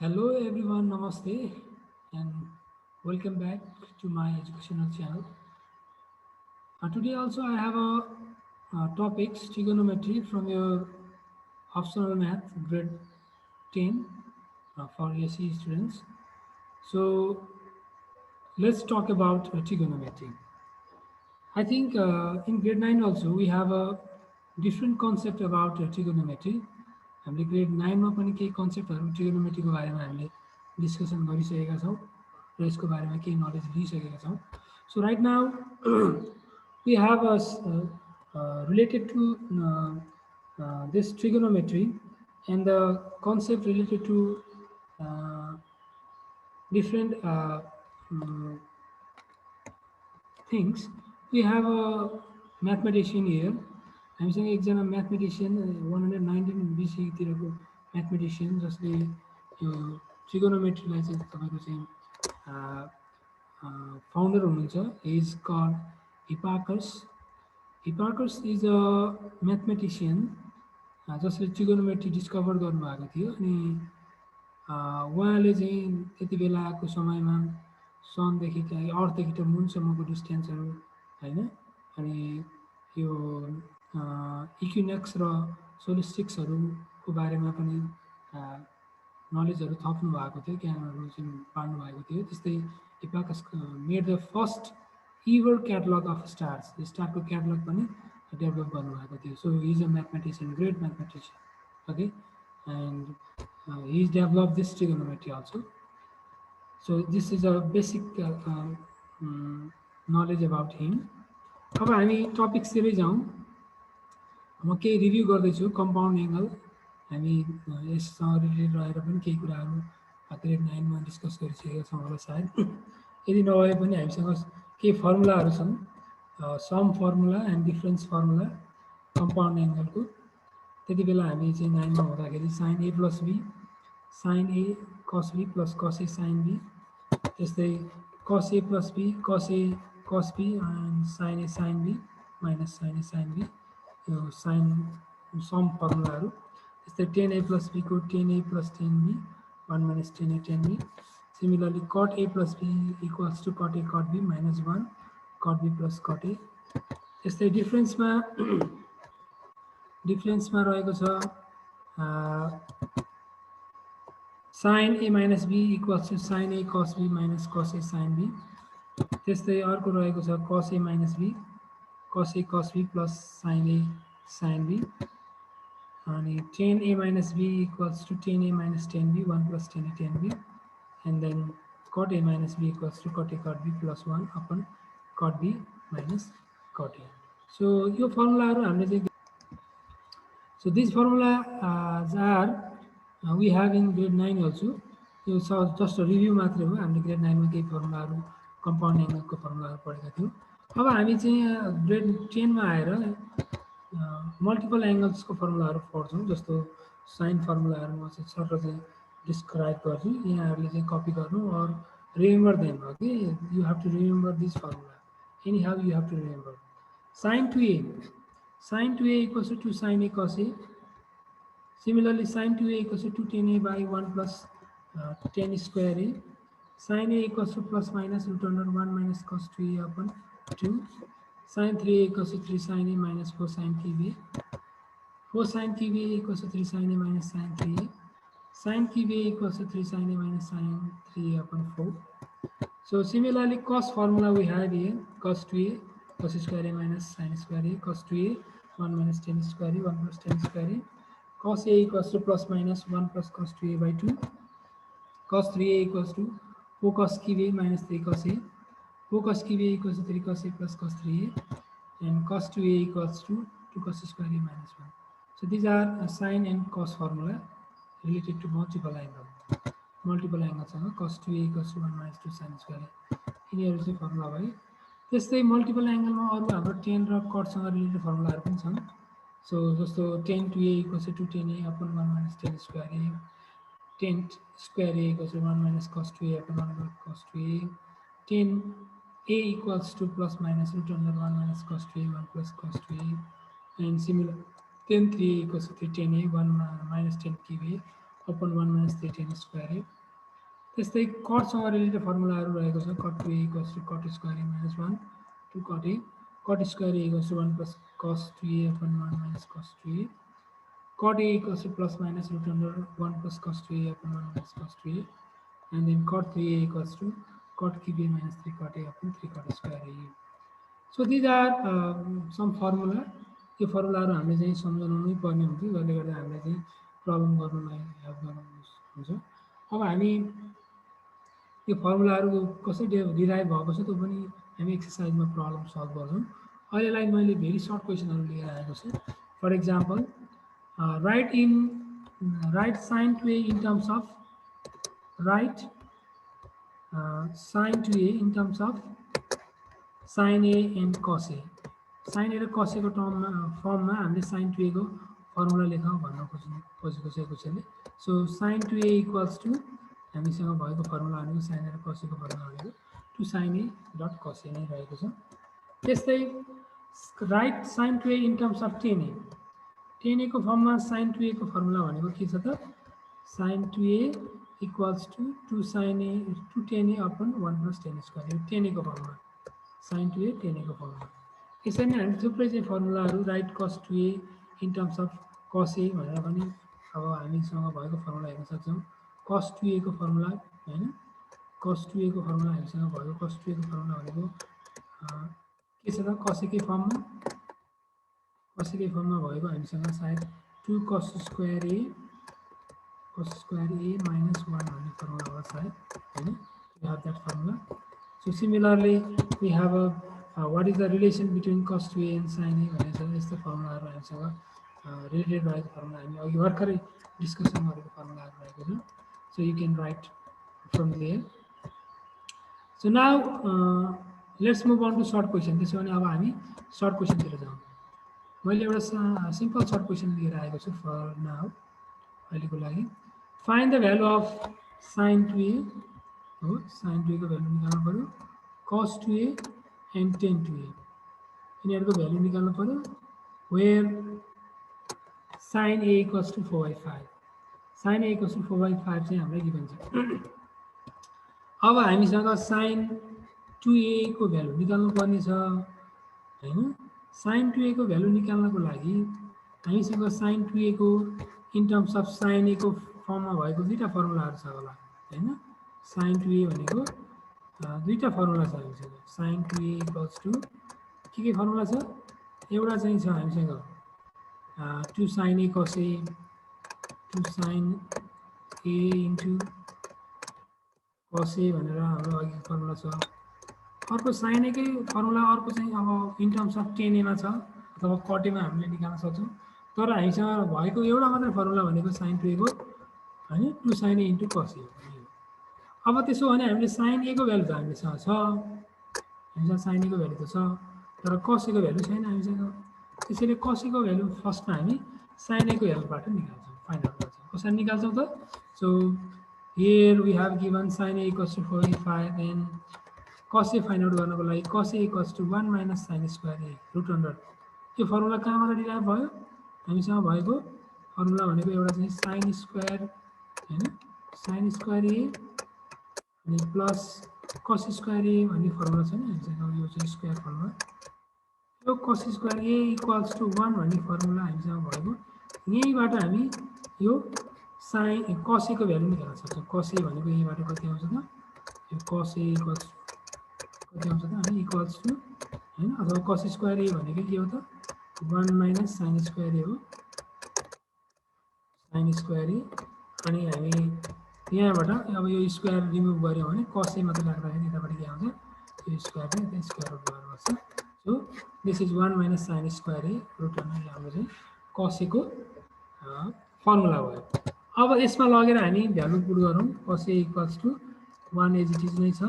Hello everyone, namaste and welcome back to my educational channel. Today also I have a topic trigonometry from your optional math grade 10 for SE students. So let's talk about trigonometry. I think in grade 9 also we have a different concept about trigonometry. हामीले grade 9 मा पनि केही कन्सेप्टहरू ट्रिगोनोमेट्रीको बारेमा हामीले discussion गरिसकेका छौँ र यसको बारेमा केही नलेज लिइसकेका छौँ. So right now we have related to this trigonometry and the concept related to uh, different things. We have a mathematician here. हामीसँग एकजना म्याथमेटिसियन 119 बिसीतिरको म्याथमेटिसियन जसले यो ट्रिगोनोमेट्रीलाई चाहिँ तपाईँको चाहिँ फाउन्डर हुनुहुन्छ. Is called Hipparchus. Hipparchus is a mathematician जसले trigonometry discover गर्नुभएको थियो. अनि उहाँले चाहिँ त्यति बेलाको समयमा सनदेखि अर्थदेखि त मुनसम्मको डिस्टेन्सहरू होइन, अनि यो इक्विनेक्स र सोलिस्टिक्सहरूको बारेमा पनि नलेजहरू थप्नु भएको थियो, ज्ञानहरू चाहिँ पाड्नु भएको थियो. त्यस्तै Hipparchus made the first ever catalogue of stars, स्टारको क्याटलग पनि डेभलप गर्नुभएको थियो. So he is a mathematician, great mathematician. Okay, and he has developed this trigonometry also. So this is a basic knowledge about him. अब हामी टपिक्सतिरै जाउँ. म केही review गर्दैछु. कम्पाउन्ड एङ्गल हामी यससँग रिलेटेड रहेर पनि केही कुराहरू ग्रेड 9 मा डिस्कस गरिसकेका छौँ होला सायद. यदि नभए पनि हामीसँग केही फर्मुलाहरू छन्, sum formula and difference formula compound एङ्गलको. त्यति बेला हामी चाहिँ 9 मा हुँदाखेरि sine A plus B, sine A cos B plus cos A sine be, त्यस्तै कस ए plus be cos A cos B and sine A sine B minus sine A sine B, यो साइन सम फर्मुलाहरू. त्यस्तै tan A plus बीको tan A plus tan B, one minus tan A tan B. Similarly cot A plus B equals to cot A cot B minus one cot B plus cot A. त्यस्तै डिफ्रेन्समा रहेको छ sine A minus B equals to sine A cos B minus cos A sine be. त्यस्तै अर्को रहेको छ कस ए minus be cos A cos B plus sine A sine B. अनि tan A minus B equals to tan A minus tan B, one plus tan A tan B. And then cot A minus B equals to cot A cot B plus one upon cot B minus cot A. So यो फर्मुलाहरू हामीले चाहिँ So these formulas are we have in grade 9 also. यो just review मात्रै हो. हामीले grade 9 मा केही फर्मुलाहरू कम्पाउन्ड एङ्गलको फर्मुलाहरू पढेका थियौँ. अब हामी चाहिँ ग्रेड 10 मा आएर मल्टिपल एङ्गल्सको फर्मुलाहरू पढ्छौँ. जस्तो साइन फर्मुलाहरू म चाहिँ सर चाहिँ डिस्क्राइब गर्छु, यहाँहरूले चाहिँ कपी गर्नु और remember them. Okay, you have to remember this formula. Anyhow you have to remember. Sine two A, sin 2a equals to 2 sin a cos a. Similarly, sin 2a equals to 2 tan a by 1 plus 10 square a. Sin a equals to plus minus root under 1 minus cos 2a upon 2. Sin 3a equals to 3 sin a minus 4 sin cube a. 4 sin cube a equals to 3 sin a minus sin 3a. Sin cube a equals to 3 sin a minus sin 3a upon 4. So similarly, cos formula we have here, cos 2a cos square a minus sin square a, cos 2a 1 minus 10 square a, 1 plus 10 square a. Cos a equals to plus minus 1 plus cos 2a by 2. Cos 3a equals to 4 cos cube a minus 3 cos a. 4 cos cube a equals to 3 cos a plus cos 3a. And cos 2a equals to 2 cos square a minus 1. So these are sine and cos formula related to multiple angle. Multiple angles are cos 2a equals to 1 minus 2 sin square a. यिनीहरू चाहिँ formula भयो. त्यस्तै multiple एङ्गलमा अरू हाम्रो ten र कटसँग related फर्मुलाहरू पनि छन्. सो जस्तो tan two A equals to tan A upon 1 minus tan square A, tan square A equals to 1 minus cos 2a upon 1 plus cos 2a, tan A equals to plus minus root under 1 minus cos 2a 1 plus cos 2a. And similar tan 3a equals to tan A 1 minus tan cube A upon 1 minus 3 tan square a त्यस्तै कटसँग related फर्मुलाहरू रहेको छ cot 2a equals to cot square a minus 1 to cot a cot square a equals to 1 plus cos 2a upon 1 minus cos 2a cot a equals to plus minus root under 1 plus cos 2a upon 1 minus cos 2a and then cot 3a equals to cot cube a minus 3 cot a upon 3 cot square a. So these are some formula. यो फर्मुलाहरू हामीले चाहिँ सम्झाउनै पर्ने हुन्थ्यो जसले गर्दा हामीले चाहिँ प्रब्लम गर्नलाई हेल्प गर्नु हुन्छ। अब हामी यो फर्मुलाहरू कसरी डिराइभ भएको छ त्यो पनि हामी एक्सर्साइजमा प्रब्लम सल्भ गर्छौँ। अहिलेलाई मैले भेरी सर्ट क्वेसनहरू लिएर आएको छु। For example write sine two A in terms of sine two A in terms of sine A and cos A sign ए र कस ए को फर्ममा हामीले साइन टु ए को फर्मुला लेखौँ भन्न खोजेको छ क्वेसनले। So sine two A equals to हामीसँग भएको फर्मुला भनेको साइन ए र कस ए को फर्मुला भनेको टु साइन ए डट कस ए नै रहेको छ। त्यस्तै right sine two A in terms of tan A को फर्ममा साइन टु ए को फर्मुला भनेको के छ त sine two A equals to two sine A two tan A upon 1 plus tan square यो टेन ए को formula sine two A tan A को फर्मुला। यसरी नै हामी थुप्रै चाहिँ फर्मुलाहरू right cos two A in terms of cos A भनेर पनि अब हामीसँग भएको फर्मुला हेर्न सक्छौँ। कस टु ए को फर्मुला हैन कस टु ए को फर्मुला हामीसँग भयो। कस टु ए को फर्मुला भनेको के छ त कसेकै फर्ममा भएको हामीसँग सायद 2 cos square a minus 1 भन्ने फर्मुला हो सायद हैन। We have that formula. So similarly we have what is the relation between cos 2a and sin a भनेर यस्तो फर्मुलाहरू हामीसँग रिलेटेड रहेको फर्मुला हामी अघि भर्खरै डिस्कसन गरेको फर्मुलाहरू रहेको छ। So you can write from there. So now let's move on to short question. त्यसो भने अब हामी short question तिर जाउँ। मैले एउटा सिम्पल सर्ट क्वेसन लिएर आएको छु फर नाउ अहिलेको लागि। Find the value of sine two A हो साइन टु ए को भ्यालु निकाल्नु पर्यो cos two A and tan two A यिनीहरूको भ्यालु निकाल्नु पर्यो where sine A equals to 4/5 sine A equals to 4/5 चाहिँ हामीलाई गिभन छ। अब हामीसँग साइन टु ए को भ्यालु निकाल्नु पर्ने छ हैन। साइन टु ए को भ्यालु निकाल्नको लागि हामीसँग साइन टु ए को इन टर्म्स अफ साइन ए को फर्ममा भएको दुईटा फर्मुलाहरू छ होला हैन। साइन टु ए भनेको दुईटा फर्मुला छ हामीसँग। Sine two A equals to के फर्मुला छ एउटा चाहिँ छ हामीसँग two sine A cos A two sine A into cos A भनेर हाम्रो अघि फर्मुला छ। अर्को साइन एकै फर्मुला अर्को चाहिँ अब इन टर्म्स अफ टेन एमा छ अथवा कट एमा हामीले निकाल्न सक्छौँ। तर हामीसँग भएको एउटा मात्रै फर्मुला भनेको साइन टु ए को हैन to sine A into cos ए। अब त्यसो भने हामीले साइन ए को भ्यालु त हामीसँग छ हामीसँग साइन ए को भ्यालु त छ तर कस ए को भ्यालु छैन हामीसँग। त्यसैले कस ए को भ्यालु फर्स्टमा हामी साइन ए को भ्यालुबाट निकाल्छौँ फाइन्ड आउट गर्छौँ। कसरी निकाल्छौँ त so here we have given sine A equals to 4/5 and cos A find out गर्नको लागि cos A equals to 1 minus sine square A root under यो फर्मुला कहाँबाट डिराइभ भयो हामीसँग भएको फर्मुला भनेको एउटा चाहिँ साइन स्क्वायर हैन साइन स्क्वायर ए अनि प्लस कस स्क्वायर ए भन्ने फर्मुला छ नि हामीसँग। यो चाहिँ स्क्वायर फर्मुला यो cos square A equals to 1 भन्ने फर्मुला हामीसँग भएको यहीँबाट हामी यो साइन कस ए को भ्यालु निकाल्न सक्छौँ। कस ए भनेको यहीँबाट कति आउँछ त यो कस ए इक्वल्स कति आउँछ त अनि इक्वल्स टु हैन अथवा कस स्क्वायर ए भनेको के हो त 1 माइनस साइन स्क्वायर ए हो साइन स्क्वायर ए अनि हामी यहाँबाट अब यो स्क्वायर रिमुभ गर्यौँ भने कस ए मात्र राख्दाखेरि यताबाट के आउँछ यो स्क्वायर पनि यता स्क्वायर रुट गर्नुपर्छ। So this is 1 minus sine square A root under हाम्रो चाहिँ कस ए को फर्मुला भयो। अब यसमा लगेर हामी भ्यालु पुट गरौँ cos A equals to 1 as it is नै छ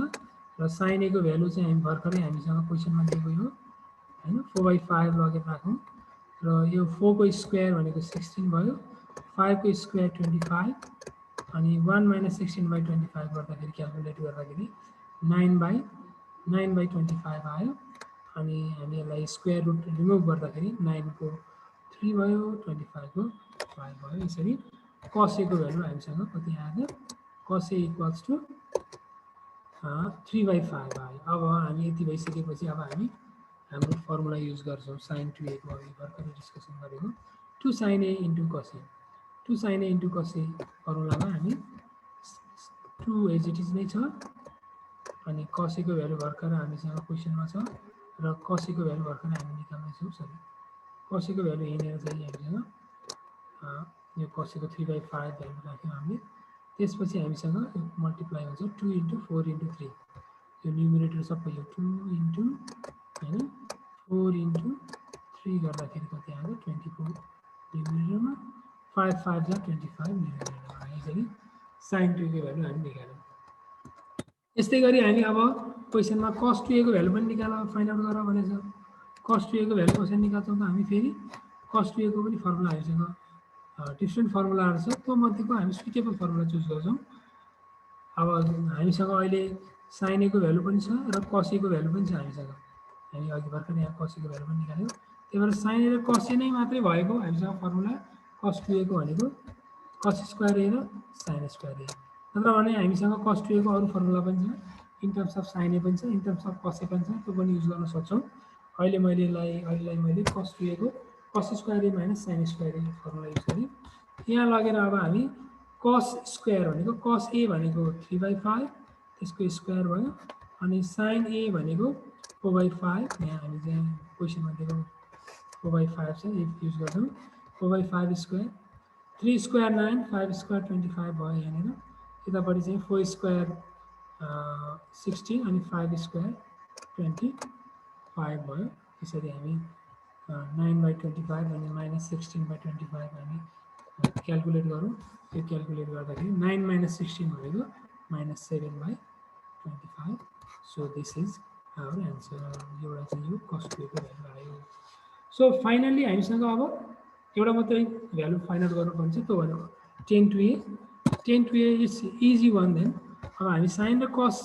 र साइन ए को भ्यालु चाहिँ हामी भर्खरै हामीसँग क्वेसनमा दिएको यो हैन 4/5 लगेर राखौँ र यो 4 को स्क्वायर भनेको 16 भयो 5 को स्क्वायर 25 अनि 1 माइनस 16/25 गर्दाखेरि क्याल्कुलेट गर्दाखेरि 9/25 आयो अनि हामी यसलाई स्क्वायर रुट रिमुभ गर्दाखेरि 9 को 3 भयो 25 को 5 भयो। यसरी cos a को भ्यालु हामीसँग कति आयो त cos a इक्वल्स टु 3/5 आयो। अब हामी यति भइसकेपछि अब हामी हाम्रो फर्मुला युज गर्छौँ sin 2a को अघि भर्खरै डिस्कसन गरेको 2 sin a into cos a 2 sin a into cos a फर्मुलामा हामी 2 एज इट इज नै छ अनि cos a को भ्यालु भर्खर हामीसँग क्वेसनमा छ र cos a को भ्यालु भर्खर हामी निकाल्ने छौँ। सरी cos a को भ्यालु यहाँनिर चाहिँ हामीसँग यो cos a को 3/5 भ्यालु राख्यौँ हामीले। त्यसपछि हामीसँग मल्टिप्लाई हुन्छ 2 into 4 into 3 यो न्युमिरेटर सबै यो 2 into हैन 4 into 3 गर्दाखेरि कति आयो 24 न्युमिरेटरमा 5 5 जा 25 न्युमिरेटरमा यसरी sin 2 को भ्यालु हामी निकाल्यौँ। यस्तै गरी हामी अब क्वेसनमा cos 2a को भ्यालु पनि निकाल फाइन्ड आउट गर भनेछ। cos 2a को भ्यालु कसरी निकाल्छौँ त हामी फेरि cos 2a को पनि फर्मुला हामीसँग डिफ्रेन्ट फर्मुलाहरू छ त्यो मध्येको हामी सुटेबल फर्मुला चुज गर्छौँ। अब हामीसँग अहिले sin a को भ्यालु पनि छ र cos a को भ्यालु पनि छ हामीसँग। हामी अघि भर्खर यहाँ cos a को भ्यालु पनि निकाल्यौँ। त्यही भएर sin a र cos a नै मात्रै भएको हामीसँग फर्मुला cos 2a को भनेको cos स्क्वायर a र sin स्क्वायर a। नत्र भने हामीसँग cos 2a को अरू फर्मुला पनि छ in terms of sin a पनि छ in terms of cos a पनि छ त्यो पनि युज गर्न सक्छौँ। अहिलेलाई मैले cos 2a को cos square a minus sin square a formula use गरेँ। यहाँ लगेर अब हामी cos स्क्वायर भनेको cos a भनेको 3/5 त्यसको स्क्वायर भयो अनि sin a भनेको 4/5 यहाँ हामी चाहिँ क्वेसनमा दिएको 4/5 छ युज गर्छौँ 4/5 स्क्वायर 3 स्क्वायर 9 5 स्क्वायर 25 भयो यहाँनिर यतापट्टि चाहिँ 4 स्क्वायर 16 अनि 5 स्क्वायर 25 भयो। यसरी हामी 9/25 अनि -16/25 हामी क्यालकुलेट गरौँ। यो क्यालकुलेट गर्दाखेरि 9 - 16 भनेको -7/25 so this is our answer. एउटा चाहिँ यो cos 2a को भ्यालु आयो। सो फाइनल्ली हामीसँग अब एउटा मात्रै भ्यालु फाइन्ड आउट गर्नुपर्ने छ त्यो भनेको 10 to a 10 to a is easy one then. अब हामी sin र cos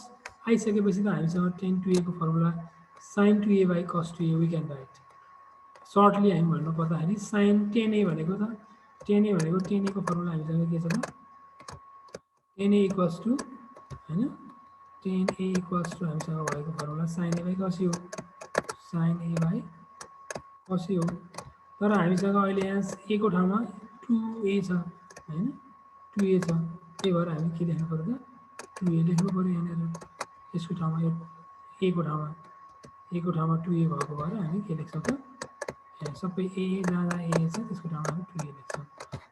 आइसकेपछि त हामीसँग 10 to a को formula sin 2a/cos 2a we can write. सर्टली हामी भन्नु पर्दाखेरि sin 10a भनेको त 10a भनेको 10a को फर्मुला हामीसँग के छ त 10a इक्वल्स टु हैन 10a इक्वल्स टु हामीसँग भएको फर्मुला sin a/cos a हो sin a/cos a हो। तर हामीसँग अहिले यहाँ a को ठाउँमा 2a छ हैन 2a छ त्यही भएर हामी के लेख्नु पर्छ 2a लेख्नु पर्यो यहाँनिर यसको ठाउँमा यो a को ठाउँमा 2a भएको भएर हामी के लेख्छौँ त यहाँ सबै a जहाँ a छ त्यसको ठाउँमा हामी 2a लेख्छौँ।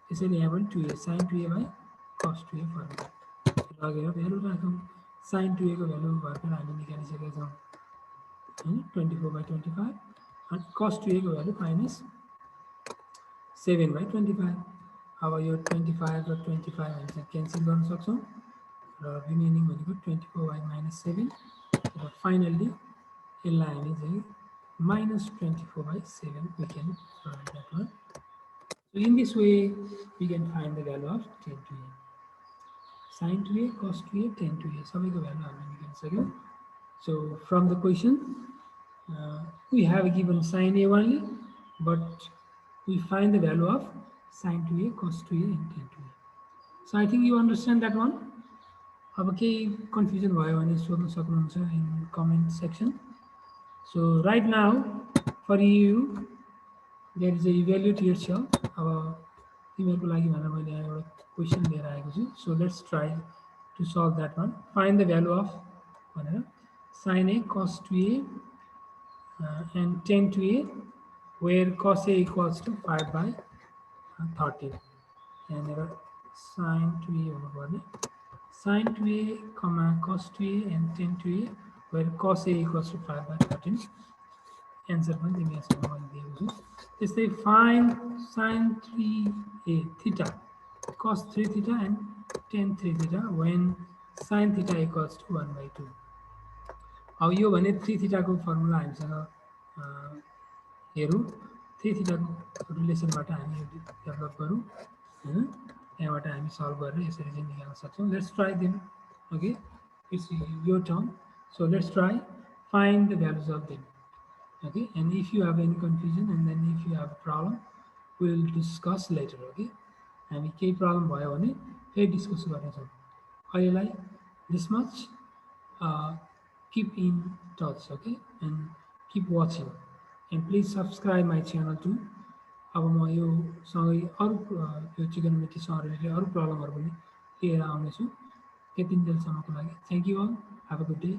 त्यसैले यहाँ पनि 2a sin 2a/cos 2a formula लगेर भ्यालु राखौँ। sin 2a को भ्यालु भर्खर हामी निकालिसकेका छौँ हैन 24/25 अनि cos 2a को भ्यालु -7/25। अब यो 25 र 25 हामी क्यान्सल गर्न सक्छौँ र रिमेनिङ भनेको 24/-7 र फाइनल्ली यसलाई हामी चाहिँ -24/7 we can write that one. So in this way we can find the value of 10 to a sin 2a cos 2a 10 to a सबैको भ्यालु हामीले निकालिसक्यौँ। So from the question we have given sin a only but we find the value of sin 2a cos 2a and 10 to a. So I think you understand that one. अब केही confusion भयो भने सोध्न सक्नुहुन्छ in comment section. So right now for you there is a evaluate yourself। अब तिमीहरूको लागि भनेर मैले यहाँ एउटा क्वेसन लिएर आएको छु। So let's try to solve that one. Find the value of भनेर sin a cos 2a and 10 to a where cos a equals to 5/13 यहाँनिर sin 2a हुनुपर्ने sin 2a, cos 2a and 10 to a where cos a equals to 5/13 answer पनि तिमीहरूसँग मैले दिएको छु। त्यस्तै find sin 3a theta cos 3 theta and 10 3 theta when sin theta equals to 1/2। अब यो भने 3 theta को फर्मुला हामीसँग हेरौँ 3 theta को रिलेसनबाट हामी यो डेभलप गरौँ हैन त्यहाँबाट हामी सल्भ गरेर यसरी चाहिँ निकाल्न सक्छौँ। Let's try them okay it's your turn. So let's try find the values of them okay and if you have any confusion and then if you have a problem we will discuss later okay हामी केही problem भयो भने फेरि discuss गर्नेछौँ। अहिलेलाई this much, keep in touch, okay, and keep watching, and please subscribe my channel too. अब म यो सँगै अरू यो trigonometryसँग रिलेटेड अरू प्रब्लमहरू पनि लिएर आउनेछु। त्यति दिनसम्मको लागि thank you all, have a good day.